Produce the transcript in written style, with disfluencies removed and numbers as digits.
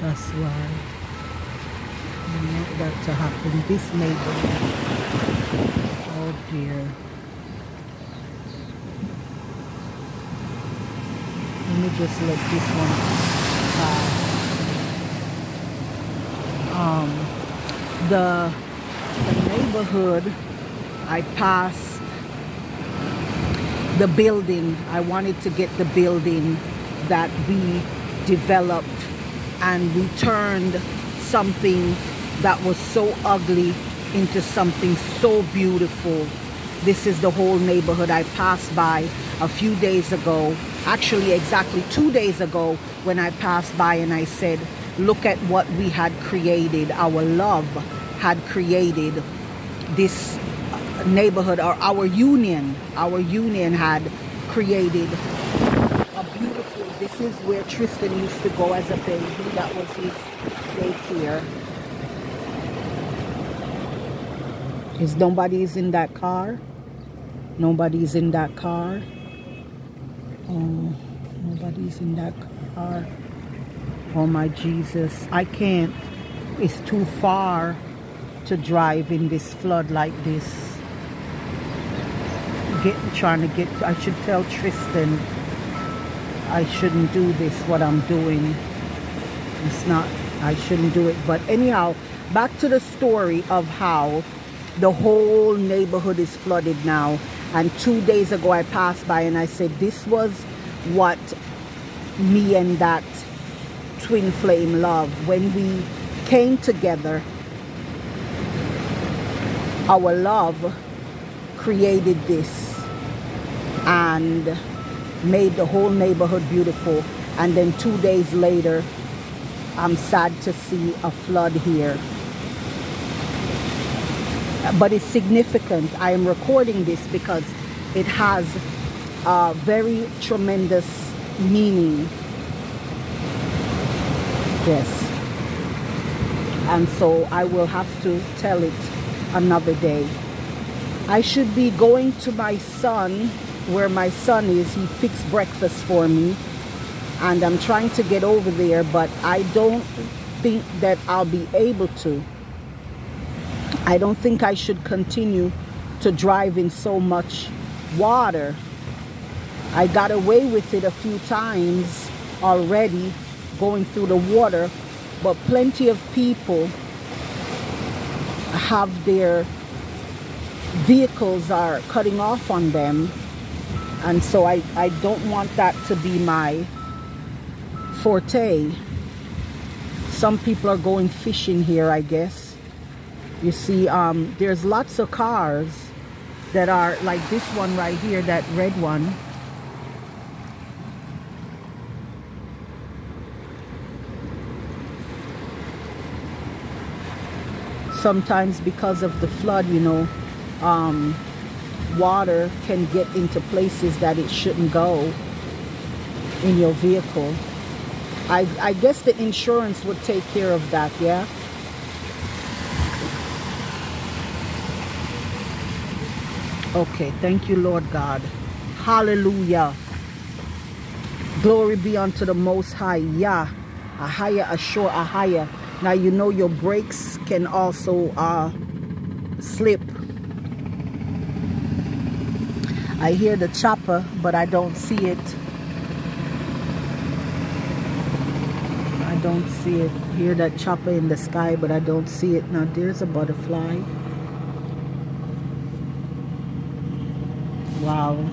That's why I want that to happen. This neighborhood. Oh dear. Let me just let this one pass. The neighborhood, I passed the building. I wanted to get the building that we developed, and we turned something that was so ugly into something so beautiful. This is the whole neighborhood. I passed by a few days ago, actually exactly 2 days ago, when I passed by, and I said, look at what we had created. Our love had created this neighborhood, or our union had created a beautiful, this is where Tristan used to go as a baby. That was his daycare. Is nobody's in that car? Nobody's in that car. Oh, nobody's in that car. Oh my Jesus, I can't. It's too far to drive in this flood like this. I should tell Tristan I shouldn't do this, what I'm doing. It's not, I shouldn't do it. But anyhow, back to the story of how the whole neighborhood is flooded now. And 2 days ago I passed by and I said, this was what me and that twin flame love. When we came together, our love created this and made the whole neighborhood beautiful. And then 2 days later, I'm sad to see a flood here. But it's significant. I am recording this because it has a very tremendous meaning. Yes. And so I will have to tell it another day. I should be going to my son, where my son is. He fixed breakfast for me, and I'm trying to get over there, but I don't think that I'll be able to. I don't think I should continue to drive in so much water. I got away with it a few times already, going through the water, but plenty of people have their vehicles are cutting off on them, and so I don't want that to be my forte. Some people are going fishing here, I guess. You see, there's lots of cars that are like this one right here, that red one. Sometimes because of the flood, you know, water can get into places that it shouldn't go in your vehicle. I guess the insurance would take care of that, yeah? Okay, thank you, Lord God. Hallelujah. Glory be unto the Most High. Yah. Ahaya, Ashur, Ahaya. Now you know your brakes can also slip. I hear the chopper, but I don't see it. I don't see it. Hear that chopper in the sky, but I don't see it. Now there's a butterfly. Wow.